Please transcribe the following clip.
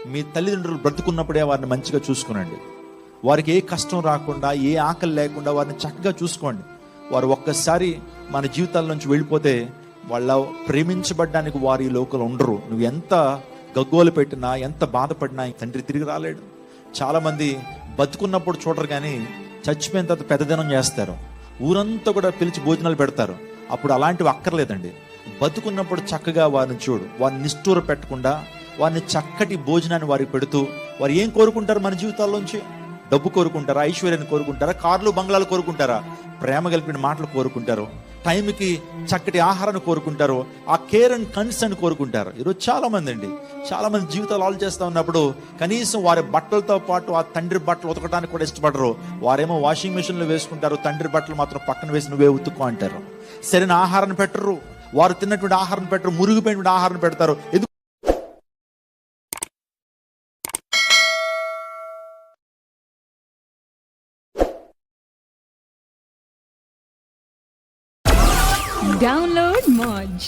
మీ తల్లిదండ్రులు బ్రతుకున్నప్పుడే వారిని మంచిగా చూసుకునండి. వారికి ఏ కష్టం రాకుండా, ఏ ఆకలి లేకుండా వారిని చక్కగా చూసుకోండి. వారు ఒక్కసారి మన జీవితాల నుంచి వెళ్ళిపోతే వాళ్ళ ప్రేమించబడ్డానికి వారు ఈ లోకంలో ఉండరు. నువ్వు ఎంత గగ్గోలు పెట్టినా, ఎంత బాధపడినా తండ్రి తిరిగి రాలేడు. చాలామంది బతుకున్నప్పుడు చూడరు, కానీ చచ్చిపోయిన తర్వాత పెద్దదినం చేస్తారు. ఊరంతా కూడా పిలిచి భోజనాలు పెడతారు. అప్పుడు అలాంటివి అక్కర్లేదండి. బతుకున్నప్పుడు చక్కగా వారిని చూడు. వారిని నిష్ఠూర పెట్టకుండా వారిని చక్కటి భోజనాన్ని వారికి పెడుతూ, వారు ఏం కోరుకుంటారు మన జీవితాల్లోంచి? డబ్బు కోరుకుంటారా? ఐశ్వర్యాన్ని కోరుకుంటారా? కార్లు బంగ్లాలు కోరుకుంటారా? ప్రేమ కలిపిన మాటలు కోరుకుంటారు. టైంకి చక్కటి ఆహారాన్ని కోరుకుంటారు. ఆ కేర్ అండ్ కన్సర్న్ కోరుకుంటారు. ఈరోజు చాలా మంది జీవితాలు ఆలోచిస్తూ ఉన్నప్పుడు కనీసం వారి బట్టలతో పాటు ఆ తండ్రి బట్టలు ఉతకడానికి కూడా ఇష్టపడరు. వారేమో వాషింగ్ మిషన్లో వేసుకుంటారు, తండ్రి బట్టలు మాత్రం పక్కన వేసి నువ్వే ఉతుక్కో అంటారు. సరైన ఆహారాన్ని పెట్టరు, వారు తిన్నటువంటి ఆహారం పెట్టరు, మురిగిపోయినటువంటి ఆహారం పెడతారు. Download Moj.